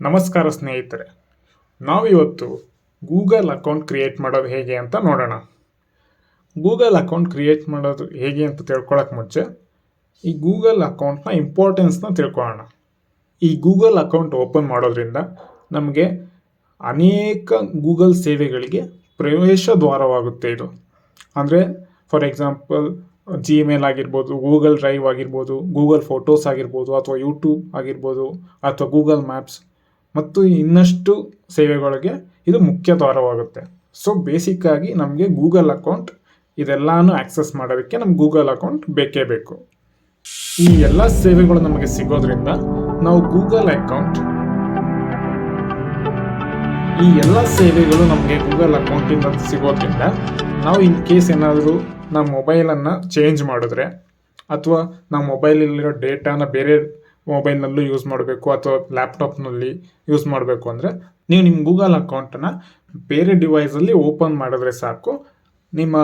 ನಮಸ್ಕಾರ ಸ್ನೇಹಿತರೆ, ನಾವಿವತ್ತು ಗೂಗಲ್ ಅಕೌಂಟ್ ಕ್ರಿಯೇಟ್ ಮಾಡೋದು ಹೇಗೆ ಅಂತ ನೋಡೋಣ. ಗೂಗಲ್ ಅಕೌಂಟ್ ಕ್ರಿಯೇಟ್ ಮಾಡೋದು ಹೇಗೆ ಅಂತ ತಿಳ್ಕೊಳ್ಳೋಕೆ ಮುಂಚೆ ಈ ಗೂಗಲ್ ಅಕೌಂಟ್ನ ಇಂಪಾರ್ಟೆನ್ಸ್ನ ತಿಳ್ಕೊಳ್ಳೋಣ. ಈ ಗೂಗಲ್ ಅಕೌಂಟ್ ಓಪನ್ ಮಾಡೋದ್ರಿಂದ ನಮಗೆ ಅನೇಕ ಗೂಗಲ್ ಸೇವೆಗಳಿಗೆ ಪ್ರವೇಶ ದ್ವಾರವಾಗುತ್ತೆ. ಇದು ಅಂದರೆ ಫಾರ್ ಎಕ್ಸಾಂಪಲ್ ಜಿಮೇಲ್ ಆಗಿರ್ಬೋದು, ಗೂಗಲ್ ಡ್ರೈವ್ ಆಗಿರ್ಬೋದು, ಗೂಗಲ್ ಫೋಟೋಸ್ ಆಗಿರ್ಬೋದು, ಅಥವಾ ಯೂಟ್ಯೂಬ್ ಆಗಿರ್ಬೋದು, ಅಥವಾ ಗೂಗಲ್ ಮ್ಯಾಪ್ಸ್ ಮತ್ತು ಇನ್ನಷ್ಟು ಸೇವೆಗಳಿಗೆ ಇದು ಮುಖ್ಯ ದ್ವಾರವಾಗುತ್ತೆ. ಸೊ ಬೇಸಿಕ್ಕಾಗಿ ನಮಗೆ ಗೂಗಲ್ ಅಕೌಂಟ್ ಇದೆಲ್ಲನೂ ಆಕ್ಸೆಸ್ ಮಾಡೋದಕ್ಕೆ ನಮ್ಗೆ ಗೂಗಲ್ ಅಕೌಂಟ್ ಬೇಕೇ ಬೇಕು. ಈ ಎಲ್ಲ ಸೇವೆಗಳು ನಮಗೆ ಸಿಗೋದ್ರಿಂದ ನಾವು ಗೂಗಲ್ ಅಕೌಂಟ್ ಈ ಎಲ್ಲ ಸೇವೆಗಳು ನಮಗೆ ಗೂಗಲ್ ಅಕೌಂಟಿಂದ ಸಿಗೋದ್ರಿಂದ ನಾವು ಇನ್ ಕೇಸ್ ಏನಾದರೂ ನಮ್ಮ ಮೊಬೈಲನ್ನು ಚೇಂಜ್ ಮಾಡಿದ್ರೆ ಅಥವಾ ನಮ್ಮ ಮೊಬೈಲಲ್ಲಿರೋ ಡೇಟಾನ ಬೇರೆ ಮೊಬೈಲ್ನಲ್ಲೂ ಯೂಸ್ ಮಾಡಬೇಕು ಅಥವಾ ಲ್ಯಾಪ್ಟಾಪ್ನಲ್ಲಿ ಯೂಸ್ ಮಾಡಬೇಕು ಅಂದರೆ ನೀವು ನಿಮ್ಮ ಗೂಗಲ್ ಅಕೌಂಟನ್ನು ಬೇರೆ ಡಿವೈಸಲ್ಲಿ ಓಪನ್ ಮಾಡಿದ್ರೆ ಸಾಕು. ನಿಮ್ಮ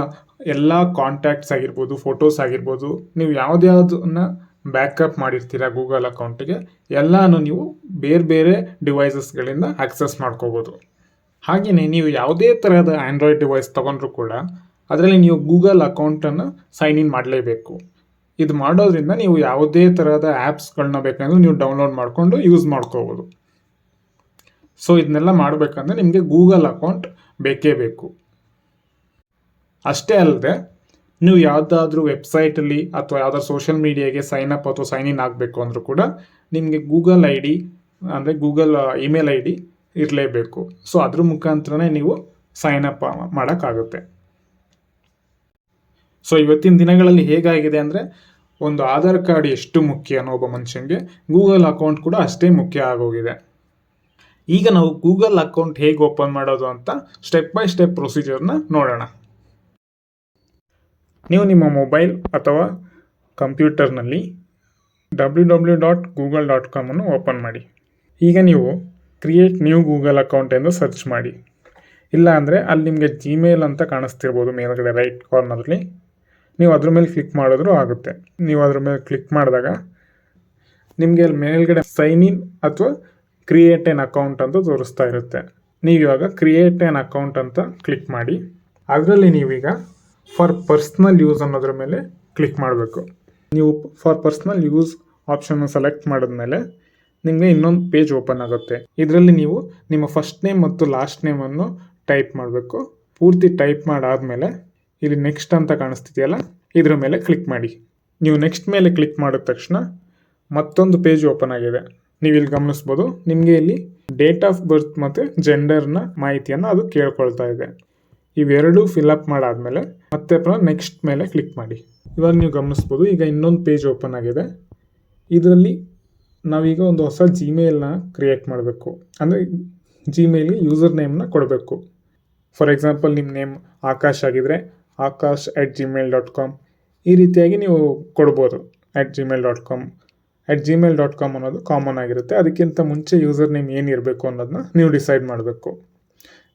ಎಲ್ಲ ಕಾಂಟ್ಯಾಕ್ಟ್ಸ್ ಆಗಿರ್ಬೋದು, ಫೋಟೋಸ್ ಆಗಿರ್ಬೋದು, ನೀವು ಯಾವುದ್ಯಾವುದನ್ನು ಬ್ಯಾಕಪ್ ಮಾಡಿರ್ತೀರ ಗೂಗಲ್ ಅಕೌಂಟಿಗೆ ಎಲ್ಲನೂ ನೀವು ಬೇರೆ ಬೇರೆ ಡಿವೈಸಸ್ಗಳಿಂದ ಆಕ್ಸೆಸ್ ಮಾಡ್ಕೋಬೋದು. ಹಾಗೆಯೇ ನೀವು ಯಾವುದೇ ಥರದ ಆ್ಯಂಡ್ರಾಯ್ಡ್ ಡಿವೈಸ್ ತೊಗೊಂಡ್ರೂ ಕೂಡ ಅದರಲ್ಲಿ ನೀವು ಗೂಗಲ್ ಅಕೌಂಟನ್ನು ಸೈನ್ ಇನ್ ಮಾಡಲೇಬೇಕು. ಇದು ಮಾಡೋದ್ರಿಂದ ನೀವು ಯಾವುದೇ ಥರದ ಆ್ಯಪ್ಸ್ಗಳನ್ನ ಬೇಕಂದ್ರೆ ನೀವು ಡೌನ್ಲೋಡ್ ಮಾಡಿಕೊಂಡು ಯೂಸ್ ಮಾಡ್ಕೋಬೋದು. ಸೊ ಇದನ್ನೆಲ್ಲ ಮಾಡಬೇಕಂದ್ರೆ ನಿಮಗೆ ಗೂಗಲ್ ಅಕೌಂಟ್ ಬೇಕೇ ಬೇಕು. ಅಷ್ಟೇ ಅಲ್ಲದೆ ನೀವು ಯಾವುದಾದ್ರೂ ವೆಬ್ಸೈಟಲ್ಲಿ ಅಥವಾ ಯಾವುದಾದ್ರು ಸೋಷಿಯಲ್ ಮೀಡಿಯಾಗೆ ಸೈನ್ ಅಪ್ ಅಥವಾ ಸೈನ್ ಇನ್ ಆಗಬೇಕು ಅಂದರೂ ಕೂಡ ನಿಮಗೆ ಗೂಗಲ್ ಐ ಡಿ ಅಂದರೆ ಗೂಗಲ್ ಇಮೇಲ್ ಐ ಡಿ ಇರಲೇಬೇಕು. ಸೊ ಅದ್ರ ಮುಖಾಂತರನೇ ನೀವು ಸೈನ್ ಅಪ್ ಮಾಡೋಕ್ಕಾಗುತ್ತೆ. ಸೊ ಇವತ್ತಿನ ದಿನಗಳಲ್ಲಿ ಹೇಗಾಗಿದೆ ಅಂದರೆ ಒಂದು ಆಧಾರ್ ಕಾರ್ಡ್ ಎಷ್ಟು ಮುಖ್ಯ ಅನ್ನೋ ಒಬ್ಬ ಮನುಷ್ಯನಿಗೆ ಗೂಗಲ್ ಅಕೌಂಟ್ ಕೂಡ ಅಷ್ಟೇ ಮುಖ್ಯ ಆಗೋಗಿದೆ. ಈಗ ನಾವು ಗೂಗಲ್ ಅಕೌಂಟ್ ಹೇಗೆ ಓಪನ್ ಮಾಡೋದು ಅಂತ ಸ್ಟೆಪ್ ಬೈ ಸ್ಟೆಪ್ ಪ್ರೊಸೀಜರ್ನ ನೋಡೋಣ. ನೀವು ನಿಮ್ಮ ಮೊಬೈಲ್ ಅಥವಾ ಕಂಪ್ಯೂಟರ್ನಲ್ಲಿ www.google.com ಅನ್ನು ಓಪನ್ ಮಾಡಿ. ಈಗ ನೀವು ಕ್ರಿಯೇಟ್ ನ್ಯೂ ಗೂಗಲ್ ಅಕೌಂಟ್ ಎಂದು ಸರ್ಚ್ ಮಾಡಿ. ಇಲ್ಲ ಅಂದರೆ ಅಲ್ಲಿ ನಿಮಗೆ ಜಿಮೇಲ್ ಅಂತ ಕಾಣಿಸ್ತಿರ್ಬೋದು ಮೇಲ್ಗಡೆ ರೈಟ್ ಕಾರ್ನರ್ಲಿ. ನೀವು ಅದ್ರ ಮೇಲೆ ಕ್ಲಿಕ್ ಮಾಡಿದ್ರೂ ಆಗುತ್ತೆ. ನೀವು ಅದ್ರ ಮೇಲೆ ಕ್ಲಿಕ್ ಮಾಡಿದಾಗ ನಿಮಗೆ ಅಲ್ಲಿ ಮೇಲ್ಗಡೆ ಸೈನ್ ಇನ್ ಅಥವಾ ಕ್ರಿಯೇಟ್ ಎನ್ ಅಕೌಂಟ್ ಅಂತ ತೋರಿಸ್ತಾ ಇರುತ್ತೆ. ನೀವು ಇವಾಗ ಕ್ರಿಯೇಟ್ ಎನ್ ಅಕೌಂಟ್ ಅಂತ ಕ್ಲಿಕ್ ಮಾಡಿ. ಅದರಲ್ಲಿ ನೀವೀಗ ಫಾರ್ ಪರ್ಸ್ನಲ್ ಯೂಸ್ ಅನ್ನೋದ್ರ ಮೇಲೆ ಕ್ಲಿಕ್ ಮಾಡಬೇಕು. ನೀವು ಫಾರ್ ಪರ್ಸ್ನಲ್ ಯೂಸ್ ಆಪ್ಷನ್ನ ಸೆಲೆಕ್ಟ್ ಮಾಡಿದ್ಮೇಲೆ ನಿಮಗೆ ಇನ್ನೊಂದು ಪೇಜ್ ಓಪನ್ ಆಗುತ್ತೆ. ಇದರಲ್ಲಿ ನೀವು ನಿಮ್ಮ ಫಸ್ಟ್ ನೇಮ್ ಮತ್ತು ಲಾಸ್ಟ್ ನೇಮನ್ನು ಟೈಪ್ ಮಾಡಬೇಕು. ಪೂರ್ತಿ ಟೈಪ್ ಮಾಡಾದಮೇಲೆ ಇಲ್ಲಿ ನೆಕ್ಸ್ಟ್ ಅಂತ ಕಾಣಿಸ್ತಿದೆಯಲ್ಲ ಇದ್ರ ಮೇಲೆ ಕ್ಲಿಕ್ ಮಾಡಿ. ನೀವು ನೆಕ್ಸ್ಟ್ ಮೇಲೆ ಕ್ಲಿಕ್ ಮಾಡಿದ ತಕ್ಷಣ ಮತ್ತೊಂದು ಪೇಜ್ ಓಪನ್ ಆಗಿದೆ. ನೀವು ಇಲ್ಲಿ ಗಮನಿಸ್ಬೋದು, ನಿಮಗೆ ಇಲ್ಲಿ ಡೇಟ್ ಆಫ್ ಬರ್ತ್ ಮತ್ತು ಜೆಂಡರ್ನ ಮಾಹಿತಿಯನ್ನು ಅದು ಕೇಳ್ಕೊಳ್ತಾ ಇದೆ. ಇವೆರಡೂ ಫಿಲಪ್ ಮಾಡಾದಮೇಲೆ ಮತ್ತೆ ನೆಕ್ಸ್ಟ್ ಮೇಲೆ ಕ್ಲಿಕ್ ಮಾಡಿ. ಇವಾಗ ನೀವು ಗಮನಿಸ್ಬೋದು, ಈಗ ಇನ್ನೊಂದು ಪೇಜ್ ಓಪನ್ ಆಗಿದೆ. ಇದರಲ್ಲಿ ನಾವೀಗ ಒಂದು ಹೊಸ ಜಿಮೇಲ್ನ ಕ್ರಿಯೇಟ್ ಮಾಡಬೇಕು. ಅಂದರೆ ಜಿಮೇಲ್ಗೆ ಯೂಸರ್ ನೇಮ್ನ ಕೊಡಬೇಕು. ಫಾರ್ ಎಕ್ಸಾಂಪಲ್ ನಿಮ್ಮ ನೇಮ್ ಆಕಾಶ್ ಆಗಿದ್ರೆ akash@gmail.com ಈ ರೀತಿಯಾಗಿ ನೀವು ಕೊಡ್ಬೋದು. @gmail.com ಅನ್ನೋದು ಕಾಮನ್ ಆಗಿರುತ್ತೆ. ಅದಕ್ಕಿಂತ ಮುಂಚೆ ಯೂಸರ್ ನೇಮ್ ಏನಿರಬೇಕು ಅನ್ನೋದನ್ನ ನೀವು ಡಿಸೈಡ್ ಮಾಡಬೇಕು.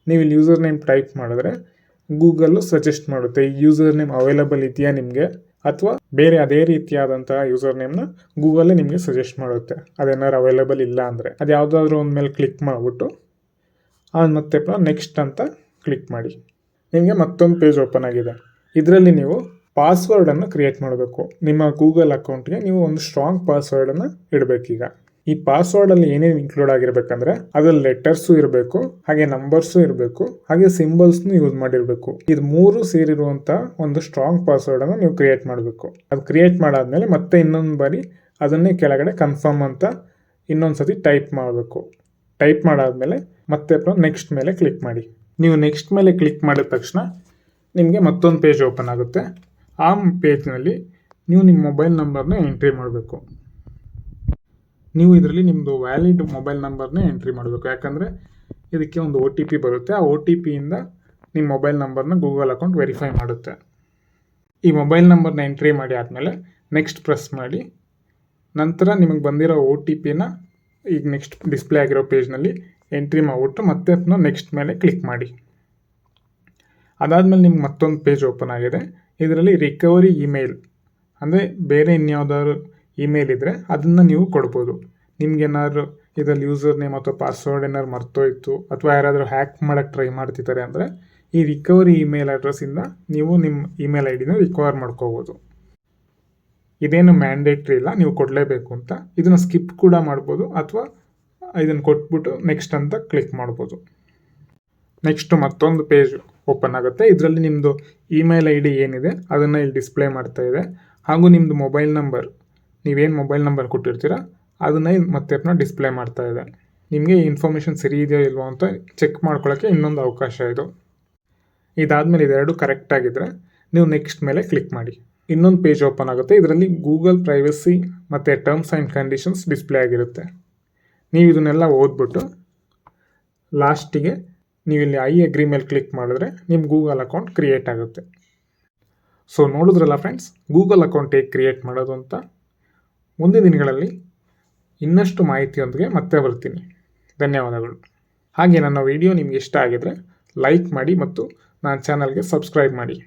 ನೀವು ಇಲ್ಲಿ ಯೂಸರ್ ನೇಮ್ ಟೈಪ್ ಮಾಡಿದ್ರೆ ಗೂಗಲ್ಲು ಸಜೆಸ್ಟ್ ಮಾಡುತ್ತೆ ಈ ಯೂಸರ್ ನೇಮ್ ಅವೈಲಬಲ್ ಇದೆಯಾ ನಿಮಗೆ, ಅಥವಾ ಬೇರೆ ಅದೇ ರೀತಿಯಾದಂಥ ಯೂಸರ್ ನೇಮ್ನ ಗೂಗಲ್ಲೇ ನಿಮಗೆ ಸಜೆಸ್ಟ್ ಮಾಡುತ್ತೆ. ಅದೇನಾದ್ರು ಅವೈಲಬಲ್ ಇಲ್ಲ ಅಂದರೆ ಅದು ಯಾವುದಾದ್ರೂ ಒಂದು ಮೇಲೆ ಕ್ಲಿಕ್ ಮಾಡಿಬಿಟ್ಟು ಮತ್ತೆ ನೆಕ್ಸ್ಟ್ ಅಂತ ಕ್ಲಿಕ್ ಮಾಡಿ. ನಿಮಗೆ ಮತ್ತೊಂದು ಪೇಜ್ ಓಪನ್ ಆಗಿದೆ. ಇದರಲ್ಲಿ ನೀವು ಪಾಸ್ವರ್ಡನ್ನು ಕ್ರಿಯೇಟ್ ಮಾಡಬೇಕು. ನಿಮ್ಮ ಗೂಗಲ್ ಅಕೌಂಟ್ಗೆ ನೀವು ಒಂದು ಸ್ಟ್ರಾಂಗ್ ಪಾಸ್ವರ್ಡನ್ನು ಇಡಬೇಕೀಗ. ಈ ಪಾಸ್ವರ್ಡಲ್ಲಿ ಏನೇನು ಇನ್ಕ್ಲೂಡ್ ಆಗಿರಬೇಕಂದ್ರೆ ಅದರಲ್ಲಿ ಲೆಟರ್ಸು ಇರಬೇಕು, ಹಾಗೆ ನಂಬರ್ಸು ಇರಬೇಕು, ಹಾಗೆ ಸಿಂಬಲ್ಸ್ನು ಯೂಸ್ ಮಾಡಿರಬೇಕು. ಇದು ಮೂರು ಸೇರಿರುವಂಥ ಒಂದು ಸ್ಟ್ರಾಂಗ್ ಪಾಸ್ವರ್ಡನ್ನು ನೀವು ಕ್ರಿಯೇಟ್ ಮಾಡಬೇಕು. ಅದು ಕ್ರಿಯೇಟ್ ಮಾಡಾದ್ಮೇಲೆ ಮತ್ತೆ ಇನ್ನೊಂದು ಬಾರಿ ಅದನ್ನೇ ಕೆಳಗಡೆ ಕನ್ಫರ್ಮ್ ಅಂತ ಇನ್ನೊಂದು ಸತಿ ಟೈಪ್ ಮಾಡಬೇಕು. ಟೈಪ್ ಮಾಡಾದ್ಮೇಲೆ ಮತ್ತೆ ನೆಕ್ಸ್ಟ್ ಮೇಲೆ ಕ್ಲಿಕ್ ಮಾಡಿ. ನೀವು ನೆಕ್ಸ್ಟ್ ಮೇಲೆ ಕ್ಲಿಕ್ ಮಾಡಿದ ತಕ್ಷಣ ನಿಮಗೆ ಮತ್ತೊಂದು ಪೇಜ್ ಓಪನ್ ಆಗುತ್ತೆ. ಆ ಪೇಜ್ನಲ್ಲಿ ನೀವು ನಿಮ್ಮ ಮೊಬೈಲ್ ನಂಬರ್ನ ಎಂಟ್ರಿ ಮಾಡಬೇಕು. ನೀವು ಇದರಲ್ಲಿ ನಿಮ್ಮದು ವ್ಯಾಲಿಡ್ ಮೊಬೈಲ್ ನಂಬರ್ನೇ ಎಂಟ್ರಿ ಮಾಡಬೇಕು. ಯಾಕಂದರೆ ಇದಕ್ಕೆ ಒಂದು OTP ಬರುತ್ತೆ. ಆ OTPಯಿಂದ ನಿಮ್ಮ ಮೊಬೈಲ್ ನಂಬರ್ನ ಗೂಗಲ್ ಅಕೌಂಟ್ ವೆರಿಫೈ ಮಾಡುತ್ತೆ. ಈ ಮೊಬೈಲ್ ನಂಬರ್ನ ಎಂಟ್ರಿ ಮಾಡಿ ಆದಮೇಲೆ ನೆಕ್ಸ್ಟ್ ಪ್ರೆಸ್ ಮಾಡಿ. ನಂತರ ನಿಮಗೆ ಬಂದಿರೋ OTPನ ಈಗ ನೆಕ್ಸ್ಟ್ ಡಿಸ್ಪ್ಲೇ ಆಗಿರೋ ಪೇಜ್ನಲ್ಲಿ ಎಂಟ್ರಿ ಮಾಡಿಬಿಟ್ಟು ಮತ್ತೆ ನೆಕ್ಸ್ಟ್ ಮೇಲೆ ಕ್ಲಿಕ್ ಮಾಡಿ. ಅದಾದಮೇಲೆ ನಿಮ್ಗೆ ಮತ್ತೊಂದು ಪೇಜ್ ಓಪನ್ ಆಗಿದೆ. ಇದರಲ್ಲಿ ರಿಕವರಿ ಇಮೇಲ್ ಅಂದರೆ ಬೇರೆ ಇನ್ಯಾವುದಾದ್ರು ಇಮೇಲ್ ಇದ್ದರೆ ಅದನ್ನು ನೀವು ಕೊಡ್ಬೋದು. ನಿಮ್ಗೇನಾದ್ರು ಇದರಲ್ಲಿ ಯೂಸರ್ ನೇಮ್ ಅಥವಾ ಪಾಸ್ವರ್ಡ್ ಏನಾದ್ರು ಮರ್ತೋಯ್ತು ಅಥವಾ ಯಾರಾದರೂ ಹ್ಯಾಕ್ ಮಾಡೋಕ್ಕೆ ಟ್ರೈ ಮಾಡ್ತಿದ್ದಾರೆ ಅಂದರೆ ಈ ರಿಕವರಿ ಇಮೇಲ್ ಅಡ್ರೆಸ್ಸಿಂದ ನೀವು ನಿಮ್ಮ ಇಮೇಲ್ ಐ ಡಿನ ರಿಕವರ್ ಮಾಡ್ಕೋಬೋದು. ಇದೇನು ಮ್ಯಾಂಡೇಟ್ರಿ ಇಲ್ಲ, ನೀವು ಕೊಡಲೇಬೇಕು ಅಂತ. ಇದನ್ನು ಸ್ಕಿಪ್ ಕೂಡ ಮಾಡ್ಬೋದು ಅಥವಾ ಇದನ್ನು ಕೊಟ್ಬಿಟ್ಟು ನೆಕ್ಸ್ಟ್ ಅಂತ ಕ್ಲಿಕ್ ಮಾಡ್ಬೋದು. ನೆಕ್ಸ್ಟು ಮತ್ತೊಂದು ಪೇಜ್ ಓಪನ್ ಆಗುತ್ತೆ. ಇದರಲ್ಲಿ ನಿಮ್ಮದು ಇಮೇಲ್ ಐ ಡಿ ಏನಿದೆ ಅದನ್ನು ಇಲ್ಲಿ ಡಿಸ್ಪ್ಲೇ ಮಾಡ್ತಾ ಇದೆ. ಹಾಗೂ ನಿಮ್ಮದು ಮೊಬೈಲ್ ನಂಬರ್, ನೀವೇನು ಮೊಬೈಲ್ ನಂಬರ್ ಕೊಟ್ಟಿರ್ತೀರ ಅದನ್ನು ಇಲ್ಲಿ ಮತ್ತೆ ಡಿಸ್ಪ್ಲೇ ಮಾಡ್ತಾ ಇದೆ. ನಿಮಗೆ ಇನ್ಫಾರ್ಮೇಷನ್ ಸರಿ ಇದೆಯೋ ಇಲ್ವೋ ಅಂತ ಚೆಕ್ ಮಾಡ್ಕೊಳ್ಳೋಕ್ಕೆ ಇನ್ನೊಂದು ಅವಕಾಶ ಇದು. ಇದಾದಮೇಲೆ ಇದೆರಡು ಕರೆಕ್ಟಾಗಿದ್ದರೆ ನೀವು ನೆಕ್ಸ್ಟ್ ಮೇಲೆ ಕ್ಲಿಕ್ ಮಾಡಿ. ಇನ್ನೊಂದು ಪೇಜ್ ಓಪನ್ ಆಗುತ್ತೆ. ಇದರಲ್ಲಿ ಗೂಗಲ್ ಪ್ರೈವಸಿ ಮತ್ತು ಟರ್ಮ್ಸ್ ಆ್ಯಂಡ್ ಕಂಡೀಷನ್ಸ್ ಡಿಸ್ಪ್ಲೇ ಆಗಿರುತ್ತೆ. ನೀವು ಇದನ್ನೆಲ್ಲ ಓದ್ಬಿಟ್ಟು ಲಾಸ್ಟಿಗೆ ನೀವು ಇಲ್ಲಿ ಐ ಅಗ್ರಿ ಮೇಲೆ ಕ್ಲಿಕ್ ಮಾಡಿದ್ರೆ ನಿಮ್ಮ ಗೂಗಲ್ ಅಕೌಂಟ್ ಕ್ರಿಯೇಟ್ ಆಗುತ್ತೆ. ಸೊ ನೋಡಿದ್ರಲ್ಲ ಫ್ರೆಂಡ್ಸ್, ಗೂಗಲ್ ಅಕೌಂಟ್ ಹೇಗೆ ಕ್ರಿಯೇಟ್ ಮಾಡೋದು ಅಂತ. ಮುಂದಿನ ದಿನಗಳಲ್ಲಿ ಇನ್ನಷ್ಟು ಮಾಹಿತಿಯೊಂದಿಗೆ ಮತ್ತೆ ಬರ್ತೀನಿ. ಧನ್ಯವಾದಗಳು. ಹಾಗೆ ನನ್ನ ವಿಡಿಯೋ ನಿಮ್ಗೆ ಇಷ್ಟ ಆಗಿದರೆ ಲೈಕ್ ಮಾಡಿ ಮತ್ತು ನನ್ನ ಚಾನಲ್ಗೆ ಸಬ್ಸ್ಕ್ರೈಬ್ ಮಾಡಿ.